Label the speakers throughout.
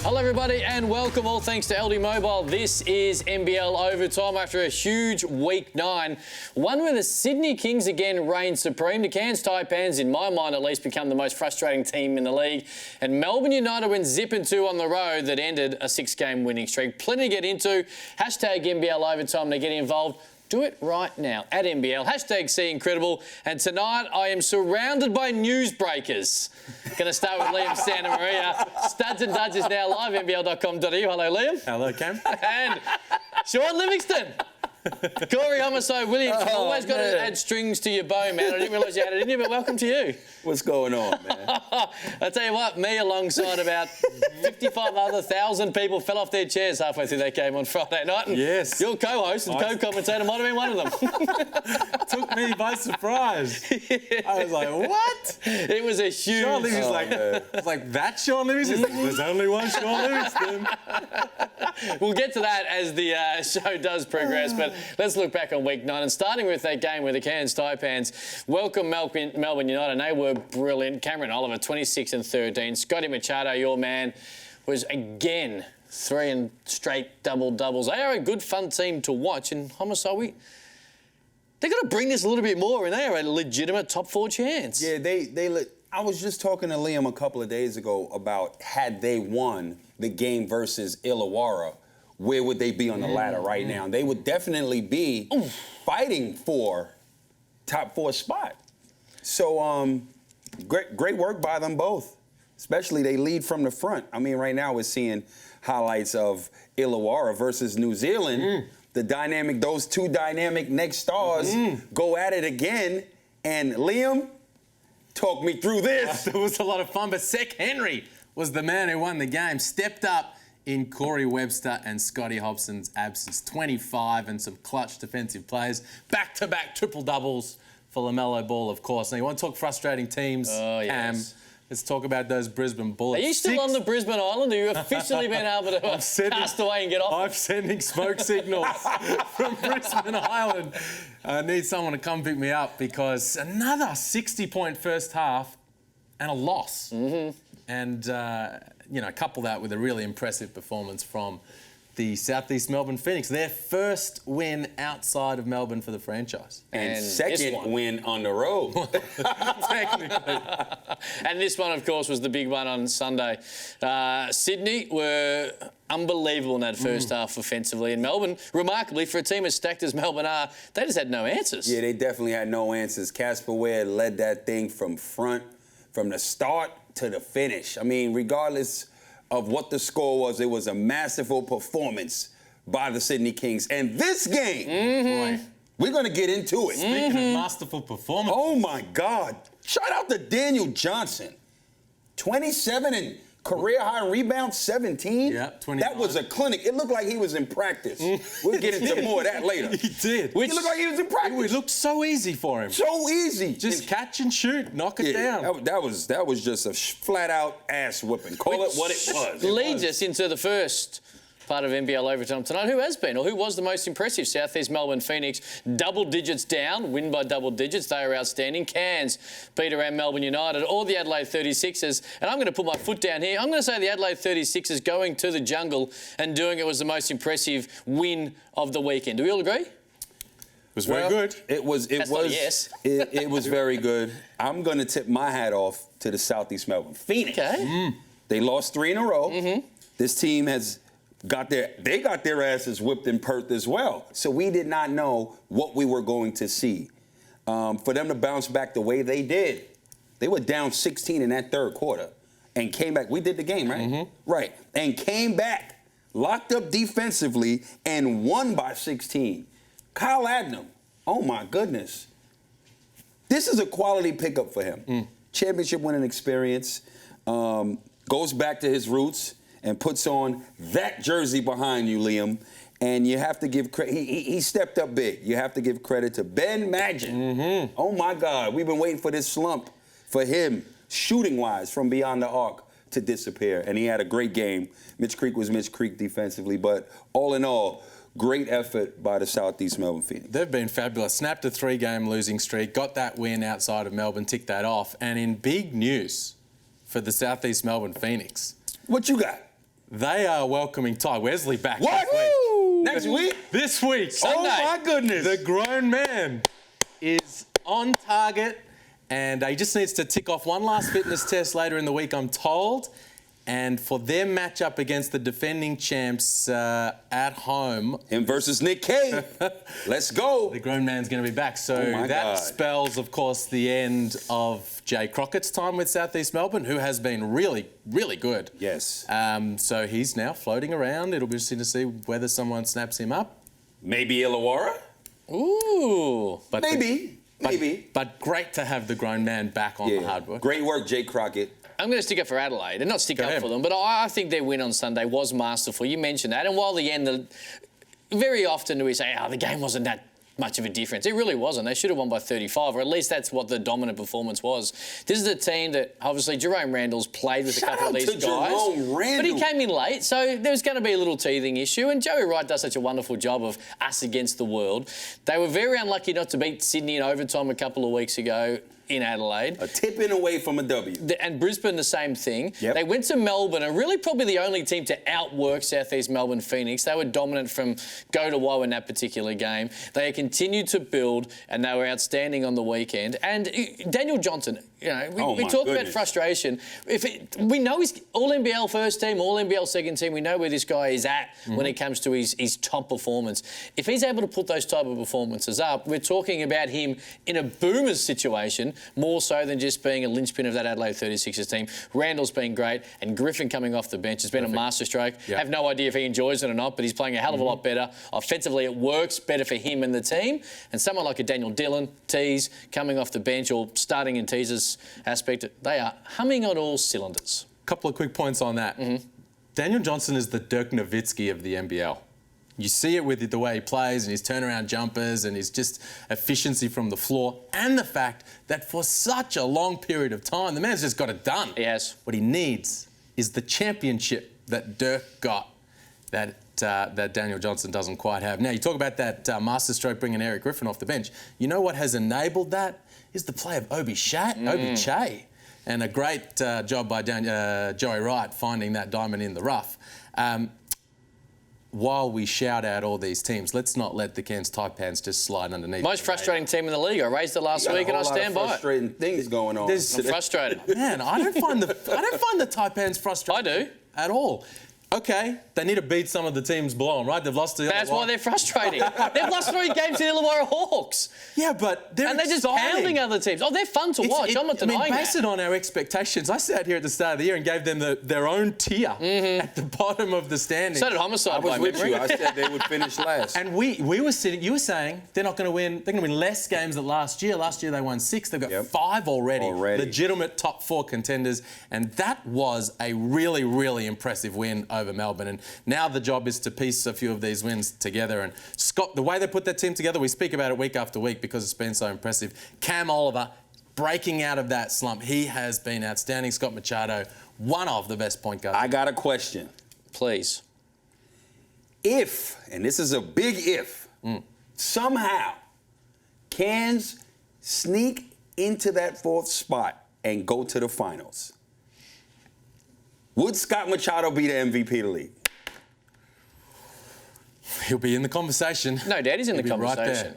Speaker 1: Hello everybody and welcome, all thanks to LD Mobile. This is NBL Overtime after a huge week 9. One where the Sydney Kings again reign supreme. The Cairns Taipans, in my mind at least, become the most frustrating team in the league. And Melbourne United went zipping 2 on the road that ended a 6-game winning streak. Plenty to get into. Hashtag NBL Overtime to get involved. Do it right now at NBL. Hashtag See Incredible. And tonight I am surrounded by newsbreakers. Going to start with Liam Santa Maria. Studs and Duds is now live, NBL.com.au. Hello, Liam.
Speaker 2: Hello, Cam.
Speaker 1: And Sean Livingston. Corey Homicide Williams. You've always got to add strings to your bow, man. I didn't realise you had it in you, but welcome to you.
Speaker 3: What's going on, man?
Speaker 1: I tell you what, me alongside about 55 other 1,000 people fell off their chairs halfway through that game on Friday night. And
Speaker 2: yes.
Speaker 1: Your co-host and co-commentator might have been one of them.
Speaker 2: Took me by surprise. I was like, what?
Speaker 1: It was a huge...
Speaker 2: Sean Livingston's like, that's Sean Livingston? There's only one Sean Livingston.
Speaker 1: We'll get to that as the show does progress, but let's look back on week 9 and starting with that game with the Cairns Taipans. Welcome Melbourne United, and they were brilliant. Cameron Oliver, 26 and 13. Scotty Machado, your man, was again 3 straight double-doubles. They are a good, fun team to watch, and Homicide, they've got to bring this a little bit more, and they are a legitimate top 4 chance.
Speaker 3: Yeah, I was just talking to Liam a couple of days ago about had they won the game versus Illawarra, where would they be on the ladder right now? They would definitely be fighting for top 4 spot. So great work by them both. Especially they lead from the front. I mean, right now we're seeing highlights of Illawarra versus New Zealand. Those two dynamic next stars go at it again. And Liam, talk me through this.
Speaker 2: It was a lot of fun, but Sek Henry was the man who won the game. Stepped up in Corey Webster and Scotty Hobson's absence. 25 and some clutch defensive plays. Back-to-back triple-doubles for Lamelo Ball, of course. Now, you want to talk frustrating teams, Cam?
Speaker 1: Yes.
Speaker 2: Let's talk about those Brisbane Bullets.
Speaker 1: Are you still on the Brisbane Island? Or have you officially been able to cast away and get off?
Speaker 2: I'm sending smoke signals from Brisbane Island. I need someone to come pick me up because another 60-point first half and a loss. And, couple that with a really impressive performance from the Southeast Melbourne Phoenix. Their first win outside of Melbourne for the franchise.
Speaker 3: And second win on the road.
Speaker 2: Technically.
Speaker 1: And this one, of course, was the big one on Sunday. Sydney were unbelievable in that first half offensively. And Melbourne, remarkably, for a team as stacked as Melbourne are, they just had no answers.
Speaker 3: Yeah, they definitely had no answers. Casper Ware led that thing from the start to the finish. I mean, regardless of what the score was, it was a masterful performance by the Sydney Kings. And this game, we're going to get into it.
Speaker 2: Speaking of masterful performance.
Speaker 3: Oh, my God. Shout out to Daniel Johnson. 27 and career-high rebounds, 17.
Speaker 2: Yeah, 29.
Speaker 3: That was a clinic. It looked like he was in practice. We'll get into more of that later.
Speaker 2: He did.
Speaker 3: It looked like he was in practice.
Speaker 2: It looked so easy for him.
Speaker 3: So easy.
Speaker 2: Just catch and shoot, knock it down.
Speaker 3: That was just a flat-out ass whipping. Call it what it was.
Speaker 1: Leads us into the first part of NBL Overtime tonight. Who has been, or who was the most impressive? Southeast Melbourne Phoenix, double digits down, win by double digits. They are outstanding. Cairns beat around Melbourne United, or the Adelaide 36ers. And I'm going to put my foot down here. I'm going to say the Adelaide 36ers going to the jungle and doing it was the most impressive win of the weekend. Do we all agree?
Speaker 2: It was very good.
Speaker 3: It was very good. I'm going to tip my hat off to the Southeast Melbourne Phoenix.
Speaker 1: Okay.
Speaker 3: They lost 3 in a row. This team has got their asses whipped in Perth as well. So we did not know what we were going to see. For them to bounce back the way they did, they were down 16 in that third quarter and came back. We did the game, right? Right. And came back, locked up defensively, and won by 16. Kyle Adnam, oh my goodness. This is a quality pickup for him. Championship winning experience, goes back to his roots, and puts on that jersey behind you, Liam. And you have to give credit. He stepped up big. You have to give credit to Ben Madgen. Oh, my God. We've been waiting for this slump for him, shooting-wise, from beyond the arc to disappear. And he had a great game. Mitch Creek was Mitch Creek defensively. But all in all, great effort by the Southeast Melbourne Phoenix.
Speaker 2: They've been fabulous. Snapped a 3-game losing streak, got that win outside of Melbourne, ticked that off. And in big news for the Southeast Melbourne Phoenix.
Speaker 3: What you got?
Speaker 2: They are welcoming Ty Wesley back
Speaker 3: What? Next week?
Speaker 2: This week.
Speaker 3: Oh, my goodness.
Speaker 2: The grown man is on target, and he just needs to tick off one last fitness test later in the week, I'm told. And for their matchup against the defending champs at home,
Speaker 3: Him versus Nick K. Let's go.
Speaker 2: the grown man's going to be back. So
Speaker 3: Oh, my
Speaker 2: that
Speaker 3: God.
Speaker 2: spells, of course, the end of Jay Crockett's time with South East Melbourne, who has been really, really good.
Speaker 3: Yes.
Speaker 2: So he's now floating around. It'll be interesting to see whether someone snaps him up.
Speaker 3: Maybe Illawarra?
Speaker 1: Ooh.
Speaker 2: But
Speaker 3: Maybe.
Speaker 2: But great to have the grown man back on the hard work.
Speaker 3: Great work, Jay Crockett.
Speaker 1: I'm going to stick up for Adelaide, and not stick
Speaker 2: Go
Speaker 1: up
Speaker 2: ahead.
Speaker 1: for them, but I think their win on Sunday was masterful. You mentioned that, and while the end, very often we say, the game wasn't that much of a difference. It really wasn't. They should have won by 35, or at least that's what the dominant performance was. This is a team that, obviously, Jerome Randall's played with a couple of these guys.
Speaker 3: Jerome Randall.
Speaker 1: But he came in late, so there's going to be a little teething issue, and Joey Wright does such a wonderful job of us against the world. They were very unlucky not to beat Sydney in overtime a couple of weeks ago in Adelaide.
Speaker 3: A tip-in away from a W.
Speaker 1: And Brisbane, the same thing.
Speaker 3: Yep.
Speaker 1: They went to Melbourne, and really probably the only team to outwork South East Melbourne Phoenix. They were dominant from go to woe in that particular game. They continued to build, and they were outstanding on the weekend. And Daniel Johnson, we talk about frustration. We know he's all NBL first team, all NBL second team. We know where this guy is at when it comes to his top performance. If he's able to put those type of performances up, we're talking about him in a Boomers situation, more so than just being a linchpin of that Adelaide 36ers team. Randall's been great, and Griffin coming off the bench has been a masterstroke.
Speaker 2: Yep.
Speaker 1: I have no idea if he enjoys it or not, but he's playing a hell of a lot better. Offensively, it works better for him and the team. And someone like a Daniel Dillon, Tease, coming off the bench or starting in Tease's aspect, they are humming on all cylinders.
Speaker 2: Couple of quick points on that. Daniel Johnson is the Dirk Nowitzki of the NBL. You see it with the way he plays and his turnaround jumpers and his just efficiency from the floor, and the fact that for such a long period of time, the man's just got it done.
Speaker 1: Yes.
Speaker 2: What he needs is the championship that Dirk got that Daniel Johnson doesn't quite have. Now, you talk about that masterstroke bringing Eric Griffin off the bench. You know what has enabled that is the play of Obi Che. And a great job by Joey Wright finding that diamond in the rough. While we shout out all these teams, let's not let the Cairns Taipans just slide underneath.
Speaker 1: Most frustrating team in the league. I raised it last week, and I stand by it.
Speaker 3: Frustrating things going on.
Speaker 1: I'm frustrated.
Speaker 2: Man, I don't find the Taipans frustrating.
Speaker 1: I do.
Speaker 2: At all. Okay, they need to beat some of the teams below them, right? They've lost to the
Speaker 1: That's why they're frustrating. They've lost 3 games to the Illawarra Hawks.
Speaker 2: Yeah, but they're
Speaker 1: And they're just
Speaker 2: exciting.
Speaker 1: pounding other teams. Oh, they're fun to watch. I'm not denying
Speaker 2: base
Speaker 1: that.
Speaker 2: it on our expectations. I sat here at the start of the year and gave them their own tier at the bottom of the standings.
Speaker 1: So did Homicide
Speaker 3: I was
Speaker 1: by
Speaker 3: with
Speaker 1: memory.
Speaker 3: you. I said they would finish last.
Speaker 2: And we were sitting. You were saying they're not going to win. They're going to win less games than last year. Last year they won 6. They've got 5 already. Legitimate top 4 contenders, and that was a really, really impressive win over Melbourne. And now the job is to piece a few of these wins together. And Scott, the way they put that team together, we speak about it week after week because it's been so impressive. Cam Oliver breaking out of that slump. He has been outstanding. Scott Machado, one of the best point guards.
Speaker 3: I got a question.
Speaker 1: Please.
Speaker 3: If, and this is a big if, somehow Cairns sneak into that 4th spot and go to the finals, would Scott Machado be the MVP of the league?
Speaker 2: He'll be in the conversation.
Speaker 1: No doubt he's in the
Speaker 2: He'll be right
Speaker 1: conversation.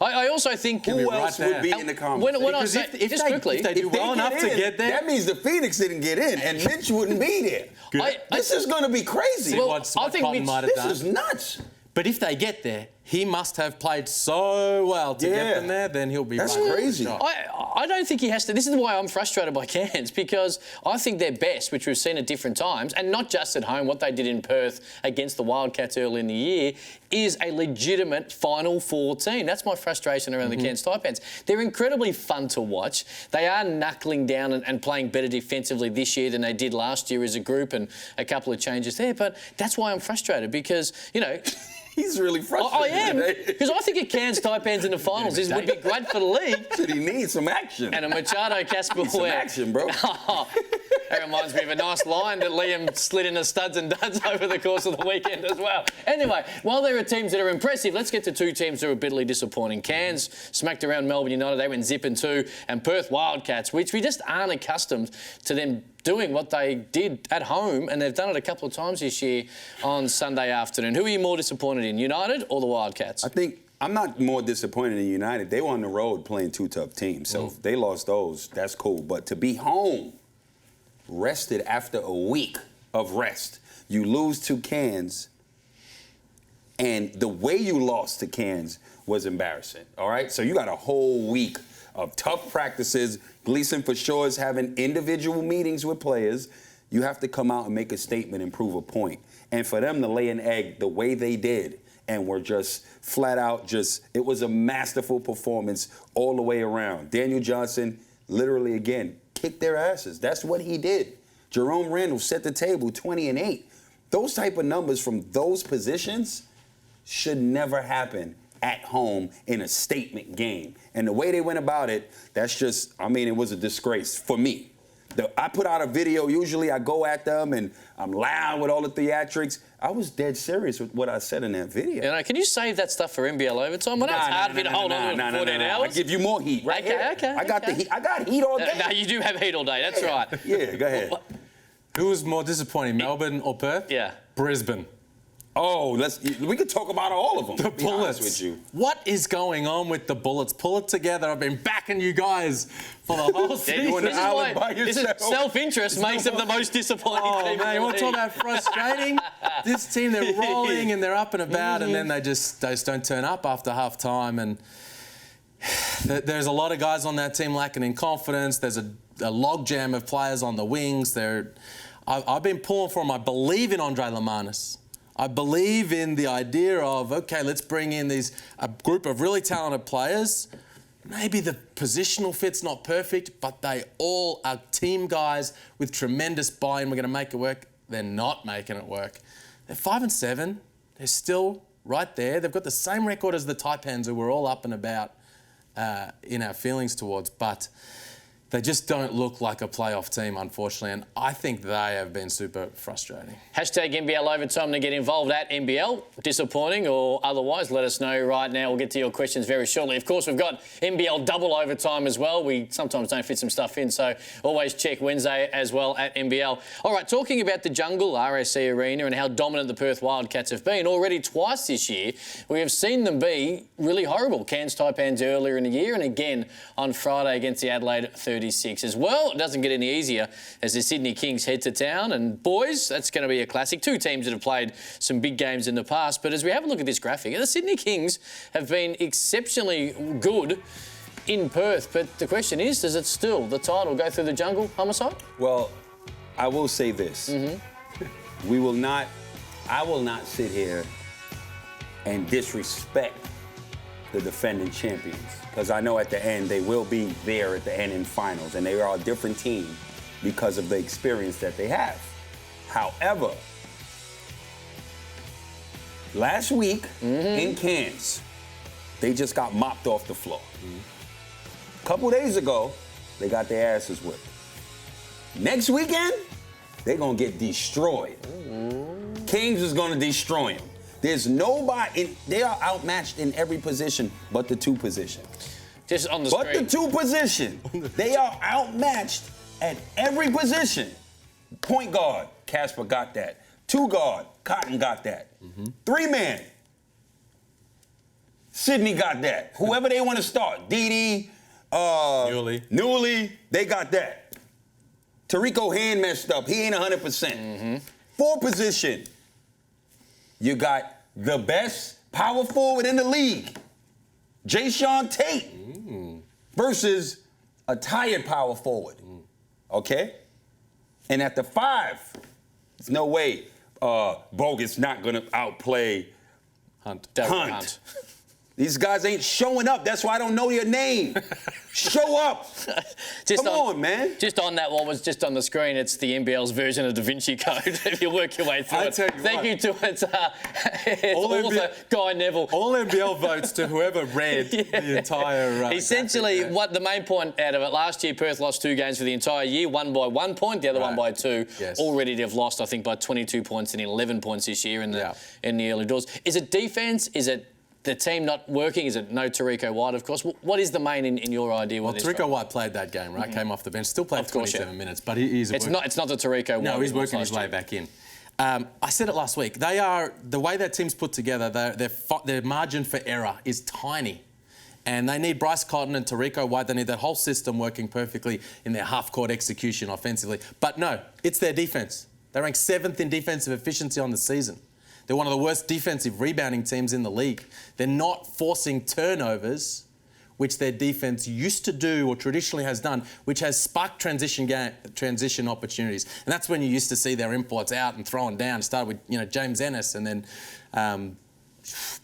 Speaker 2: there.
Speaker 1: I also think...
Speaker 3: Who else would be in the conversation?
Speaker 1: When I
Speaker 2: Because
Speaker 1: say,
Speaker 2: if
Speaker 1: just
Speaker 2: they,
Speaker 1: quickly...
Speaker 2: if they do well enough to get there...
Speaker 3: That means the Phoenix didn't get in, and Mitch wouldn't be there. This is going to be crazy.
Speaker 1: Well,
Speaker 2: what
Speaker 1: I think
Speaker 2: Cotton
Speaker 1: Mitch-
Speaker 2: might have
Speaker 3: This
Speaker 2: done.
Speaker 3: is nuts.
Speaker 2: But if they get there, he must have played so well to get them there, then he'll be
Speaker 3: That's
Speaker 2: right.
Speaker 3: crazy.
Speaker 1: I don't think he has to. This is why I'm frustrated by Cairns, because I think their best, which we've seen at different times, and not just at home, what they did in Perth against the Wildcats early in the year, is a legitimate Final 4 team. That's my frustration around the Cairns Taipans. They're incredibly fun to watch. They are knuckling down and playing better defensively this year than they did last year as a group, and a couple of changes there. But that's why I'm frustrated, because,
Speaker 3: He's really
Speaker 1: I
Speaker 3: frustrated.
Speaker 1: am, because I think a Cairns Taipans in the finals would be great for the league.
Speaker 3: He needs some action.
Speaker 1: And a Machado Casper
Speaker 3: Some action, bro.
Speaker 1: That reminds me of a nice line that Liam slid in the studs and duds over the course of the weekend as well. Anyway, while there are teams that are impressive, let's get to 2 teams that are bitterly disappointing. Cairns smacked around Melbourne United. They went zipping 2. And Perth Wildcats, which we just aren't accustomed to them doing what they did at home, and they've done it a couple of times this year on Sunday afternoon. Who are you more disappointed in, United or the Wildcats?
Speaker 3: I think I'm not more disappointed in United. They were on the road playing two tough teams, so if they lost those, that's cool. But to be home, rested after a week of rest, you lose to Cairns, and the way you lost to Cairns was embarrassing, all right? So you got a whole week of tough practices. Gleason for sure is having individual meetings with players. You have to come out and make a statement and prove a point. And for them to lay an egg the way they did and were just flat out it was a masterful performance all the way around. Daniel Johnson literally, again, kicked their asses. That's what he did. Jerome Randall set the table 20-8. Those type of numbers from those positions should never happen at home in a statement game. And the way they went about it, that's just, I mean, it was a disgrace for me. I put out a video, usually I go at them and I'm loud with all the theatrics. I was dead serious with what I said in that video.
Speaker 1: You know, can you save that stuff for NBL Overtime? I know it's hard for you to hold on to 14 hours.
Speaker 3: I give you more heat right here.
Speaker 1: Okay.
Speaker 3: I got the heat. I got heat all day.
Speaker 1: No, you do have heat all day. That's right.
Speaker 3: Yeah, go ahead.
Speaker 2: Who was more disappointing, Melbourne or Perth?
Speaker 1: Yeah.
Speaker 2: Brisbane.
Speaker 3: Oh, we could talk about all of them.
Speaker 2: The
Speaker 3: be honest
Speaker 2: Bullets.
Speaker 3: with you.
Speaker 2: What is going on with the Bullets? Pull it together. I've been backing you guys for the whole season.
Speaker 1: This is self-interest makes them the most disappointing team.
Speaker 2: Man, you want to talk about frustrating? This team, they're rolling and they're up and about, and then they just don't turn up after half time. And there's a lot of guys on that team lacking in confidence. There's a logjam of players on the wings. I've been pulling for them. I believe in Andre Lamanis. I believe in the idea of, okay, let's bring in a group of really talented players. Maybe the positional fit's not perfect, but they all are team guys with tremendous buy-in. We're going to make it work. They're not making it work. They're 5-7. They're still right there. They've got the same record as the Taipans, who we're all up and about in our feelings towards, but they just don't look like a playoff team, unfortunately, and I think they have been super frustrating.
Speaker 1: Hashtag NBL Overtime to get involved at NBL. Disappointing or otherwise, let us know right now. We'll get to your questions very shortly. Of course, we've got NBL double overtime as well. We sometimes don't fit some stuff in, so always check Wednesday as well at NBL. All right, talking about the Jungle RSC Arena and how dominant the Perth Wildcats have been. Already twice this year, we have seen them be really horrible. Cairns Taipans earlier in the year and again on Friday against the Adelaide 36 as well. It doesn't get any easier as the Sydney Kings head to town. And boys, that's going to be a classic. Two teams that have played some big games in the past. But as we have a look at this graphic, the Sydney Kings have been exceptionally good in Perth. But the question is, does it still, the title, go through the Jungle, Homicide?
Speaker 3: Well, I will say this. I will not sit here and disrespect the defending champions, because I know at the end they will be there at the end in finals, and they are a different team because of the experience that they have. However, last week in Cairns, they just got mopped off the floor. A couple days ago, they got their asses whipped. Next weekend, they're going to get destroyed. Kings is going to destroy them. There's nobody, they are outmatched in every position but the two position.
Speaker 1: Just on the screen.
Speaker 3: But the two position, they are outmatched at every position. Point guard, Casper got that. Two guard, Cotton got that. Three-man, Sydney got that. Whoever they want to start, Didi, Newley, they got that. Tarico Hand messed up. He ain't 100%. Four position, you got the best power forward in the league, Jayshawn Tate, versus a tired power forward. Okay? And at the five, there's no way Bogut's not going to outplay Hunt. These guys ain't showing up. That's why I don't know your name. Show up. Come on, man.
Speaker 1: Just on that one was just on the screen. It's the NBL's version of Da Vinci Code. If you work your way through it. Thank you to its author, Guy Neville.
Speaker 2: All NBL votes to whoever read the entire...
Speaker 1: Essentially, what the main point out of it, last year Perth lost 2 games for the entire year, one by 1 point, the other one by 2.
Speaker 2: Yes.
Speaker 1: Already they've lost, I think, by 22 points and 11 points this year in the early doors. Is it defence? Is it the team not working? Is it no Tariq White, of course? What is the main in your idea?
Speaker 2: Well, Tariq White played that game, right? Came off the bench, still played 27 minutes, but he's
Speaker 1: it's not the Tariq White.
Speaker 2: No, he's working his way back in. I said it last week. The way that team's put together, their margin for error is tiny. And they need Bryce Cotton and Tariq White. They need that whole system working perfectly in their half-court execution offensively. But no, it's their defence. They rank 7th in defensive efficiency on the season. They're one of the worst defensive rebounding teams in the league. They're not forcing turnovers, which their defence used to do or traditionally has done, which has sparked transition opportunities. And that's when you used to see their imports out and throwing down. It started with James Ennis and then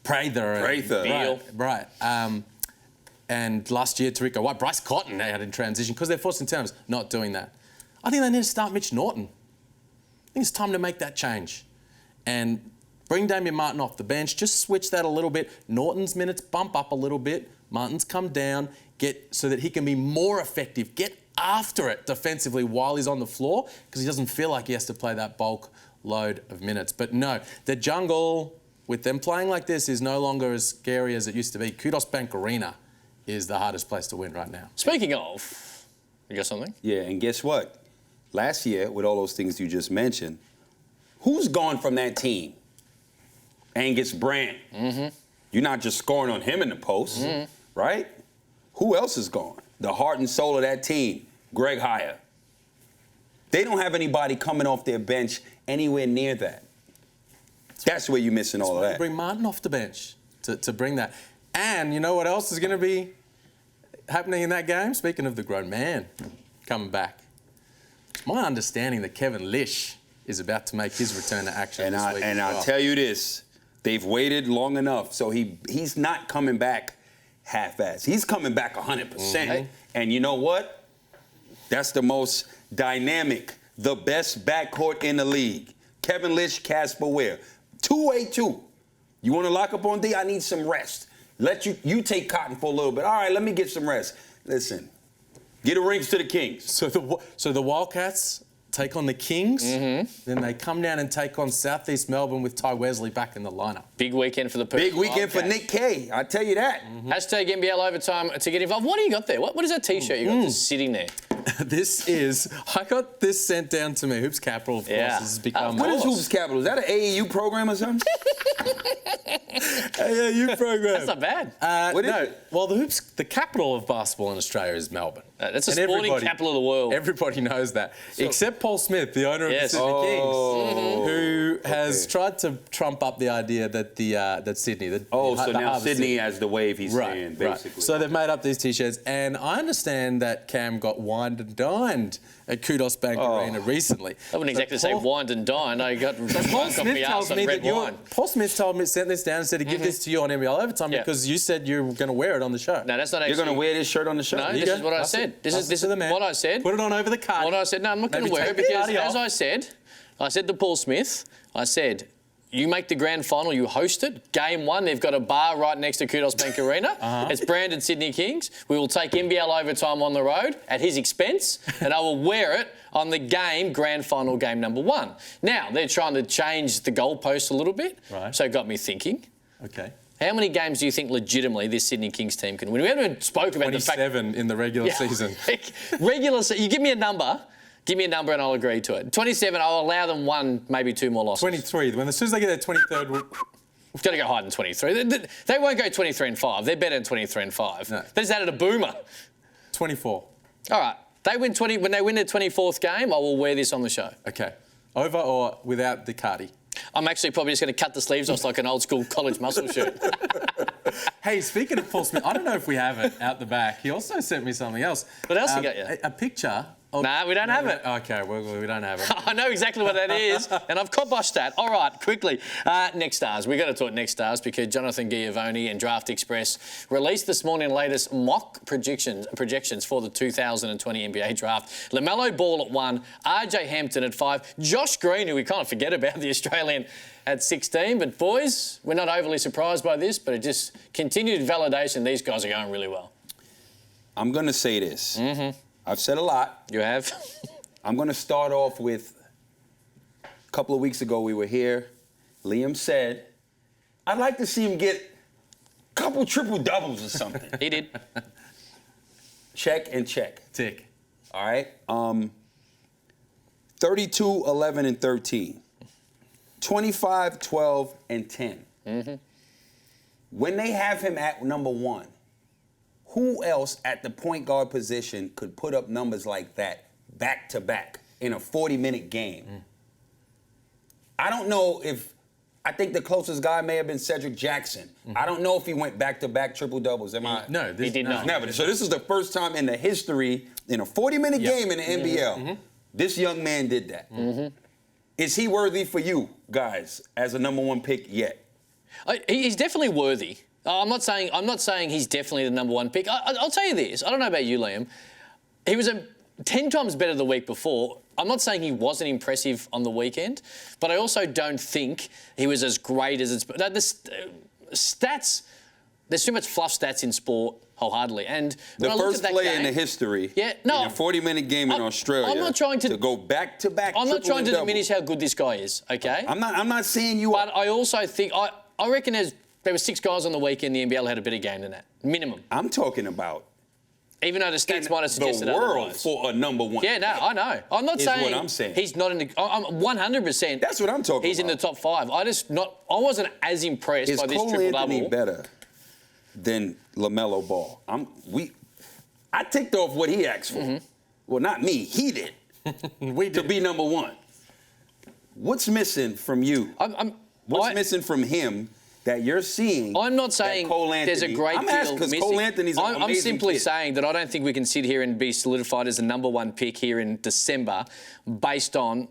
Speaker 2: Prather. Right. And last year, Tariq White, Bryce Cotton out in transition because they're forcing turnovers. Not doing that. I think they need to start Mitch Norton. I think it's time to make that change. And bring Damian Martin off the bench. Just switch that a little bit. Norton's minutes bump up a little bit. Martin's come down. So that he can be more effective. Get after it defensively while he's on the floor because he doesn't feel like he has to play that bulk load of minutes. But no, the jungle, with them playing like this, is no longer as scary as it used to be. Kudos Bank Arena is the hardest place to win right now.
Speaker 1: Speaking of, you got something?
Speaker 3: Yeah, and guess what? Last year, with all those things you just mentioned, who's gone from that team? Angus Brandt. Mm-hmm. You're not just scoring on him in the post, right? Who else is gone? The heart and soul of that team, Greg Hire. They don't have anybody coming off their bench anywhere near that. That's where you're missing all of that.
Speaker 2: Bring Martin off the bench to bring that. And you know what else is going to be happening in that game? Speaking of the grown man coming back. It's my understanding that Kevin Lish is about to make his return to action this week.
Speaker 3: And I'll tell you this, they've waited long enough, so he's not coming back half-assed. He's coming back 100%. Mm-hmm. And you know what? That's the most dynamic, the best backcourt in the league. Kevin Lish, Casper Ware. 2-way-2. You want to lock up on D? I need some rest. Let you take Cotton for a little bit. All right, let me get some rest. Listen, get a rings to the Kings.
Speaker 2: So the Wildcats take on the Kings, then they come down and take on Southeast Melbourne with Ty Wesley back in the lineup.
Speaker 1: Big weekend for the Perth.
Speaker 3: Big weekend for Nick Kay, I tell you that.
Speaker 1: Hashtag NBL Overtime to get involved. What do you got there? What is that T-shirt you got just sitting there?
Speaker 2: I got this sent down to me. Hoops Capital, of course, has become...
Speaker 3: What is Hoops Capital? Is that an AAU program or something?
Speaker 2: AAU program.
Speaker 1: That's not bad.
Speaker 3: What is it?
Speaker 2: Well, the capital of basketball in Australia is Melbourne.
Speaker 1: That's the sporting capital of the world.
Speaker 2: Everybody knows that. Except Paul Smith, the owner of the Sydney Kings, who has tried to trump up the idea that that Sydney...
Speaker 3: so now Sydney has the wave he's saying, basically.
Speaker 2: Right. So they've made up these T-shirts, and I understand that Cam got wined and dined at Kudos Bank Arena recently.
Speaker 1: I wouldn't exactly say wined and dined. I got
Speaker 2: Paul Smith tells me that Paul Smith sent this down and said to give this to you on NBL Overtime because you said you were going to wear it on the show.
Speaker 1: No, that's not actually...
Speaker 3: You're going to wear this shirt on the show?
Speaker 1: No, this is what I said. This is what I said.
Speaker 2: Put it on over the card.
Speaker 1: What I said, no, I'm not going to wear it because, as I said to Paul Smith, I said, you make the grand final, you host it. Game 1, they've got a bar right next to Kudos Bank Arena. It's branded Sydney Kings. We will take NBL Overtime on the road at his expense, and I will wear it on the grand final game number 1. Now, they're trying to change the goalpost a little bit, so it got me thinking.
Speaker 2: Okay.
Speaker 1: How many games do you think legitimately this Sydney Kings team can win? We haven't spoke about the fact...
Speaker 2: 27 in the regular season.
Speaker 1: You give me a number... Give me a number and I'll agree to it. 27, I'll allow them 1, maybe 2 more losses.
Speaker 2: 23. As soon as they get their 23rd...
Speaker 1: We've got to go higher than 23. They won't go 23 and 5. They're better than 23 and 5. No. They just added a boomer.
Speaker 2: 24.
Speaker 1: All right. When they win their 24th game, I will wear this on the show.
Speaker 2: Okay. Over or without the cardi?
Speaker 1: I'm actually probably just going to cut the sleeves off like an old school college muscle shirt.
Speaker 2: Hey, speaking of Paul Smith, I don't know if we have it out the back. He also sent me something else.
Speaker 1: What else you got,
Speaker 2: A picture...
Speaker 1: Nah, we don't have it.
Speaker 2: Okay, we don't have it.
Speaker 1: I know exactly what that is, and I've kiboshed that. All right, quickly. Next Stars. We've got to talk Next Stars because Jonathan Giavoni and Draft Express released this morning latest mock projections for the 2020 NBA Draft. Lamelo Ball at 1, RJ Hampton at 5, Josh Green, who we kind of forget about, the Australian, at 16. But boys, we're not overly surprised by this, but it just continued validation. These guys are going really well.
Speaker 3: I'm going to say this. I've said a lot.
Speaker 1: You have?
Speaker 3: I'm going to start off with a couple of weeks ago we were here. Liam said, I'd like to see him get couple triple doubles or something.
Speaker 1: He did.
Speaker 3: Check and check.
Speaker 2: Tick.
Speaker 3: All right. 32, 11, and 13. 25, 12, and 10.
Speaker 1: Mm-hmm.
Speaker 3: When they have him at number 1, who else at the point guard position could put up numbers like that back to back in a 40-minute game? I don't know if. I think the closest guy may have been Cedric Jackson. I don't know if he went back-to-back triple-doubles. Am I?
Speaker 2: No,
Speaker 1: He did not.
Speaker 3: Never. So this is the first time in the history, in a 40-minute game in the NBL, this young man did that. Is he worthy for you guys as a number 1 pick yet?
Speaker 1: He's definitely worthy. I'm not saying he's definitely the number 1 pick. I'll tell you this. I don't know about you, Liam. He was 10 times better the week before. I'm not saying he wasn't impressive on the weekend, but I also don't think he was as great as it's. The stats, there's too much fluff stats in sport wholeheartedly. And
Speaker 3: The
Speaker 1: when I looked
Speaker 3: first
Speaker 1: at that
Speaker 3: player
Speaker 1: game,
Speaker 3: in the history
Speaker 1: Yeah, no,
Speaker 3: in a 40-minute game in Australia
Speaker 1: I'm not trying to
Speaker 3: go back-to-back
Speaker 1: I'm not trying to
Speaker 3: triple-and-double.
Speaker 1: diminish how good this guy is, okay?
Speaker 3: I'm not saying you
Speaker 1: But I also think, I reckon there were 6 guys on the weekend in the NBL had a better game than that, minimum.
Speaker 3: I'm talking about
Speaker 1: Even though the stats might have suggested
Speaker 3: the world
Speaker 1: otherwise.
Speaker 3: for a number 1.
Speaker 1: Yeah, no, I know. I'm not
Speaker 3: Is
Speaker 1: saying,
Speaker 3: what I'm saying.
Speaker 1: He's not in the. I'm 100%.
Speaker 3: That's what I'm talking
Speaker 1: He's in the
Speaker 3: about.
Speaker 1: top 5. I wasn't as impressed
Speaker 3: Is
Speaker 1: by this
Speaker 3: Cole
Speaker 1: triple
Speaker 3: Anthony
Speaker 1: double.
Speaker 3: better than Lamelo Ball? I ticked off what he asked for. Well, not me. He did.
Speaker 2: We
Speaker 3: To
Speaker 2: did.
Speaker 3: be number 1. What's missing from you? What's missing from him that you're seeing?
Speaker 1: I'm not
Speaker 3: that
Speaker 1: saying
Speaker 3: Cole
Speaker 1: there's a
Speaker 3: Anthony-
Speaker 1: great
Speaker 3: I'm
Speaker 1: deal
Speaker 3: asking because
Speaker 1: missing.
Speaker 3: Cole Anthony's an
Speaker 1: I'm
Speaker 3: amazing
Speaker 1: simply
Speaker 3: kid.
Speaker 1: saying that I don't think we can sit here and be solidified as the number 1 pick here in December based on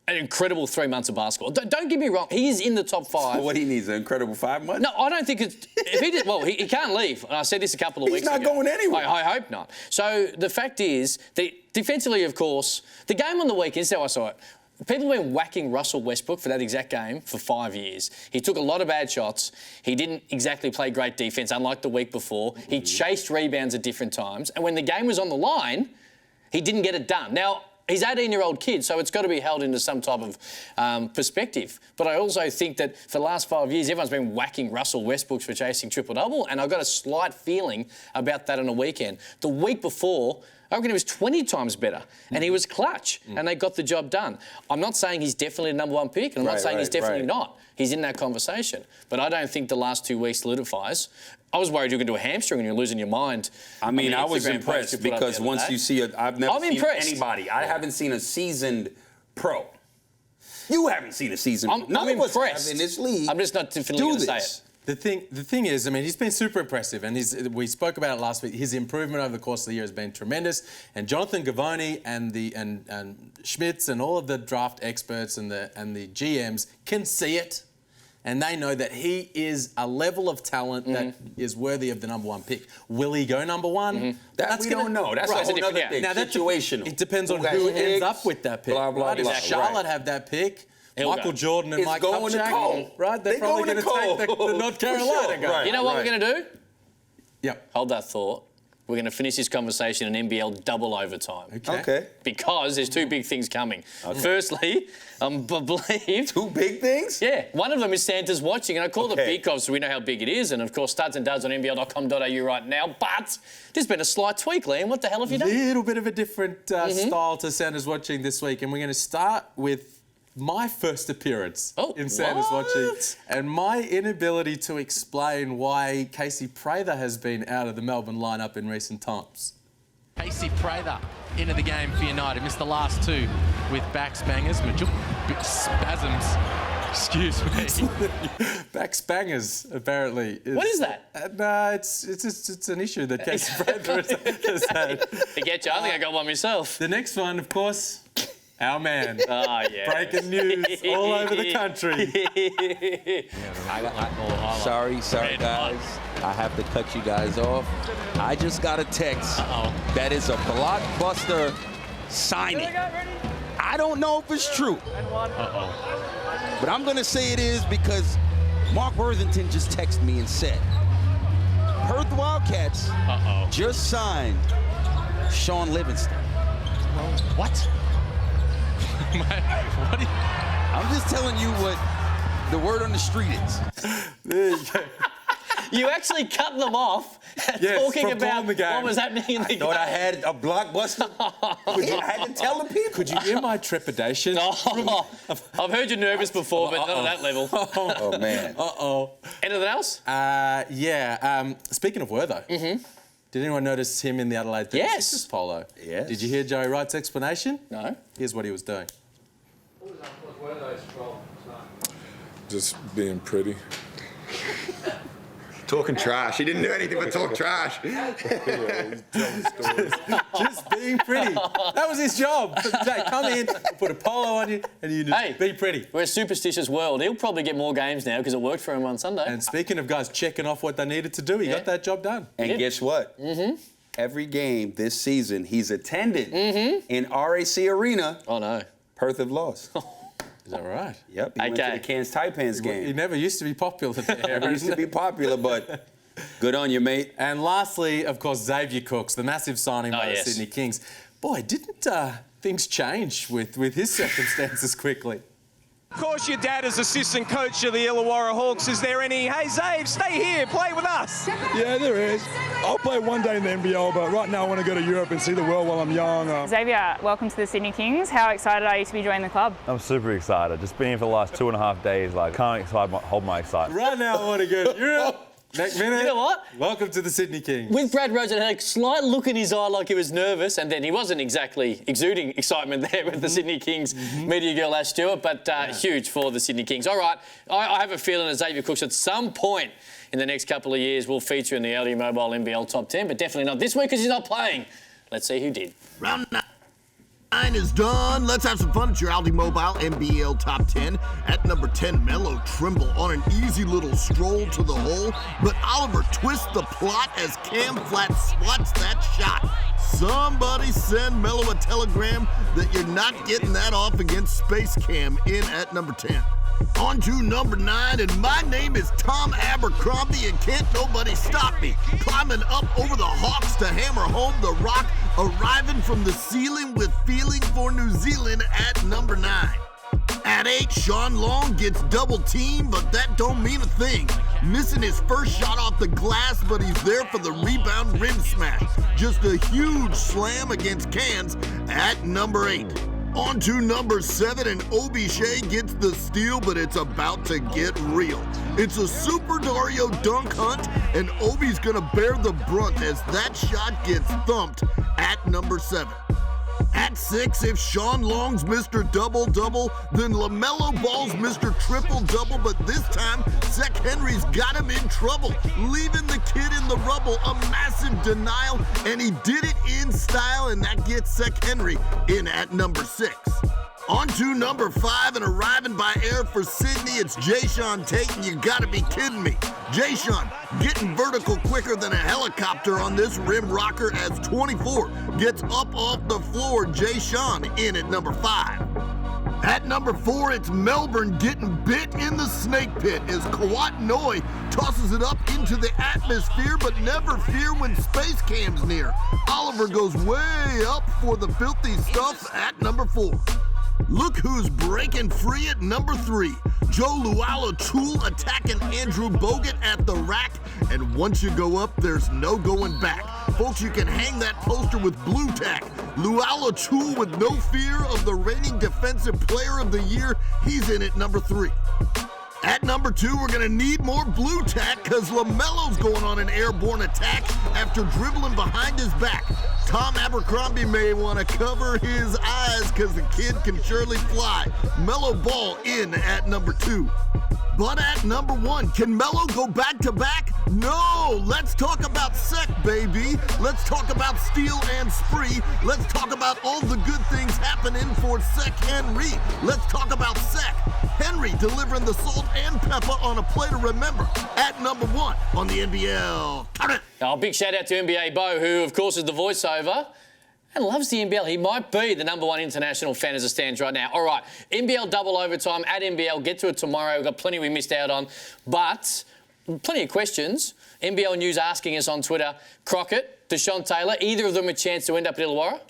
Speaker 1: an incredible 3 months of basketball. Don't get me wrong. He is in the top 5.
Speaker 3: What he needs, an incredible 5 months?
Speaker 1: No, I don't think it's. If he did, well, he can't leave. And I said this a couple of
Speaker 3: He's
Speaker 1: weeks ago.
Speaker 3: not going anywhere.
Speaker 1: I hope not. So the fact is, defensively, of course, the game on the weekend, this is how I saw it. People have been whacking Russell Westbrook for that exact game for 5 years. He took a lot of bad shots. He didn't exactly play great defense, unlike the week before. He chased rebounds at different times. And when the game was on the line, he didn't get it done. Now, he's an 18-year-old kid, so it's got to be held into some type of perspective. But I also think that for the last 5 years, everyone's been whacking Russell Westbrook for chasing triple-double, and I've got a slight feeling about that on a weekend. The week before, I reckon he was 20 times better, and he was clutch, and they got the job done. I'm not saying he's definitely the number 1 pick, and I'm not saying he's definitely not. He's in that conversation. But I don't think the last 2 weeks solidifies. I was worried you were going to do a hamstring and you're losing your mind.
Speaker 3: I mean, I was
Speaker 1: Instagram post
Speaker 3: impressed
Speaker 1: you put up
Speaker 3: because
Speaker 1: the other
Speaker 3: once
Speaker 1: day.
Speaker 3: you see I've never seen
Speaker 1: impressed.
Speaker 3: anybody. I haven't seen a seasoned pro. You haven't seen a seasoned pro. None
Speaker 1: I'm
Speaker 3: of us
Speaker 1: impressed.
Speaker 3: have in this league.
Speaker 1: I'm just not definitely
Speaker 3: do
Speaker 1: going to say
Speaker 3: this.
Speaker 1: it.
Speaker 2: The thing is, I mean, he's been super impressive, and we spoke about it last week. His improvement over the course of the year has been tremendous. And Jonathan Gavoni and Schmitz and all of the draft experts and the GMs can see it, and they know that he is a level of talent that is worthy of the number 1 pick. Will he go number 1?
Speaker 3: That we don't know. That's
Speaker 1: Right,
Speaker 3: a whole other
Speaker 1: yeah.
Speaker 3: thing.
Speaker 2: Now, that's
Speaker 3: situational.
Speaker 2: It depends on
Speaker 3: Who
Speaker 2: who
Speaker 3: has
Speaker 2: ends
Speaker 3: picks,
Speaker 2: up with that pick.
Speaker 3: blah, blah,
Speaker 2: right?
Speaker 3: blah,
Speaker 2: If Charlotte
Speaker 3: right.
Speaker 2: have that pick,
Speaker 1: He'll
Speaker 2: Michael
Speaker 1: go.
Speaker 2: Jordan and
Speaker 3: It's
Speaker 2: Mike
Speaker 3: going to
Speaker 2: Kupchak,
Speaker 3: Cole.
Speaker 2: right? They're
Speaker 3: They
Speaker 2: probably
Speaker 3: going
Speaker 2: going
Speaker 3: to
Speaker 2: to take
Speaker 3: Cole.
Speaker 2: the North
Speaker 3: For
Speaker 2: Carolina
Speaker 3: sure.
Speaker 2: guy.
Speaker 3: Right.
Speaker 1: You know what we're going to do?
Speaker 2: Yep.
Speaker 1: Hold that thought. We're going to finish this conversation in NBL double overtime.
Speaker 3: Okay.
Speaker 1: Because there's 2 big things coming. Firstly, I believe...
Speaker 3: 2 big things?
Speaker 1: Yeah, one of them is Santa's watching, and I call it
Speaker 3: Okay.
Speaker 1: big so we know how big it is, and of course studs and duds on NBL.com.au right now, but there's been a slight tweak, Liam. What the hell have you done?
Speaker 2: Little bit of a different style to Santa's Watching this week, and we're going to start with my first appearance in Santa's
Speaker 1: what?
Speaker 2: Watching and my inability to explain why Casey Prather has been out of the Melbourne lineup in recent times.
Speaker 4: Casey Prather into the game for United. Missed the last 2 with back spangers, spasms. Excuse me.
Speaker 2: Back spangers, apparently.
Speaker 1: What is that?
Speaker 2: No, it's an issue that Casey Prather has had.
Speaker 1: To get you, I think I got one myself.
Speaker 2: The next one, of course, our man.
Speaker 1: Ah, yeah.
Speaker 2: Breaking news all over the country.
Speaker 5: Sorry, guys. I have to cut you guys off. I just got a text that is a blockbuster signing. I don't know if it's true. But I'm going to say it is because Mark Worthington just texted me and said, Perth Wildcats just signed Sean Livingston.
Speaker 4: What? What?
Speaker 5: I'm just telling you what the word on the street is.
Speaker 2: There you go.
Speaker 1: You actually cut them off
Speaker 2: Yes,
Speaker 1: talking
Speaker 2: from
Speaker 1: about
Speaker 2: calling the game.
Speaker 1: what was happening in the game.
Speaker 3: Thought I had a blockbuster. I had to tell the people.
Speaker 2: Could you hear my trepidation?
Speaker 1: Oh, I've heard you nervous before, but not at that level.
Speaker 3: Oh, man.
Speaker 2: Uh-oh.
Speaker 1: Anything else?
Speaker 2: Speaking of Wertho, did anyone notice him in the Adelaide
Speaker 1: Yes.
Speaker 2: polo?
Speaker 3: Yes.
Speaker 2: Did you hear Joey Wright's explanation?
Speaker 1: No.
Speaker 2: Here's what he was doing.
Speaker 6: Just being pretty.
Speaker 7: Talking trash. He didn't do anything but talk trash.
Speaker 2: Just being pretty. That was his job. Jay, come in, put a polo on you, and you just be pretty.
Speaker 1: We're a superstitious world. He'll probably get more games now because it worked for him on Sunday.
Speaker 2: And speaking of guys checking off what they needed to do, he got that job done.
Speaker 3: And guess what? Every game this season he's attended in RAC Arena,
Speaker 1: Oh, no.
Speaker 3: Perth have lost.
Speaker 2: Is that right?
Speaker 3: Yep, he went to the Cairns Taipans
Speaker 2: He
Speaker 3: game.
Speaker 2: never used to be popular there.
Speaker 3: He used to be popular, but good on you, mate.
Speaker 2: And lastly, of course, Xavier Cooks, the massive signing by the Sydney Kings. Boy, didn't things change with his circumstances quickly?
Speaker 8: Of course, your dad is assistant coach of the Illawarra Hawks. Is there any, hey, Zave, stay here, play with us?
Speaker 9: Yeah, there is. I'll play one day in the NBL, but right now I want to go to Europe and see the world while I'm young.
Speaker 10: Xavier, welcome to the Sydney Kings. How excited are you to be joining the club?
Speaker 11: I'm super excited. Just being here for the last 2.5 days, can't hold my excitement.
Speaker 2: Right now, I want to go to Europe. Next minute.
Speaker 1: You know what?
Speaker 2: Welcome to the Sydney Kings.
Speaker 1: With Brad Rosen, had a slight look in his eye like he was nervous, and then he wasn't exactly exuding excitement there with the Sydney Kings media girl Ash Stewart, but huge for the Sydney Kings. All right, I have a feeling that Xavier Cooks at some point in the next couple of years will feature in the LD Mobile NBL Top 10, but definitely not this week because he's not playing. Let's see who did.
Speaker 7: Round 9 is done. Let's have some fun at your Aldi Mobile NBL Top 10. At number 10, Melo Trimble on an easy little stroll to the hole, but Oliver twists the plot as Cam Flat swats that shot. Somebody send Melo a telegram that you're not getting that off against Space Cam in at number 10. On to number 9, and my name is Tom Abercrombie, and can't nobody stop me. Climbing up over the Hawks to hammer home the rock, arriving from the ceiling with feeling for New Zealand at number 9. At 8, Sean Long gets double teamed, but that don't mean a thing. Missing his first shot off the glass, but he's there for the rebound rim smash. Just a huge slam against Cairns at number 8. On to number 7, and Obi Shea gets the steal, but it's about to get real. It's a Super Dario dunk hunt, and Obi's gonna bear the brunt as that shot gets thumped at number 7. At 6, if Sean Long's Mr. Double-Double, then Lamelo Ball's Mr. Triple-Double, but this time, Sek Henry's got him in trouble, leaving the kid in the rubble, a massive denial, and he did it in style, and that gets Sek Henry in at number 6. On to number 5, and arriving by air for Sydney, it's Jayshawn Tate, and you gotta be kidding me. Jayshawn getting vertical quicker than a helicopter on this rim rocker as 24 gets up off the floor. Jayshawn in at number 5. At number 4, it's Melbourne getting bit in the snake pit as Kawat Noi tosses it up into the atmosphere, but never fear when Space Cam's near. Oliver goes way up for the filthy stuff at number 4. Look who's breaking free at number 3. Joe Lualo-Toole attacking Andrew Bogut at the rack, and once you go up, there's no going back. Folks, you can hang that poster with blue tack. Lualo-Toole with no fear of the reigning Defensive Player of the Year. He's in at number 3. At number 2, we're going to need more blue tack because LaMelo's going on an airborne attack after dribbling behind his back. Tom Abercrombie may want to cover his eyes because the kid can surely fly. Melo Ball in at number 2. But at number 1, can Melo go back-to-back? No! Let's talk about Sek, baby. Let's talk about steal and spree. Let's talk about all the good things happening for Sek Henry. Let's talk about Sek Henry delivering the salt and pepper on a play to remember at number 1 on the NBL.
Speaker 1: Oh, big shout out to NBA Bo, who, of course, is the voiceover and loves the NBL. He might be the number 1 international fan as it stands right now. All right, NBL double overtime at NBL. Get to it tomorrow. We've got plenty we missed out on, but plenty of questions. NBL News asking us on Twitter, Crockett, Deshaun Taylor, either of them a chance to end up at Illawarra?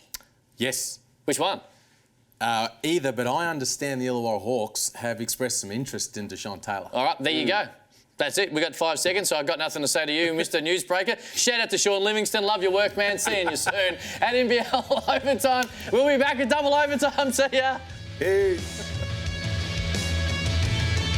Speaker 2: Yes.
Speaker 1: Which one?
Speaker 2: Either, but I understand the Illawarra Hawks have expressed some interest in Deshaun Taylor.
Speaker 1: All right, there you go. That's it. We got 5 seconds, so I've got nothing to say to you, Mr. Newsbreaker. Shout out to Sean Livingston. Love your work, man. Seeing you soon at NBL Overtime. We'll be back at double overtime. See ya.
Speaker 3: Peace.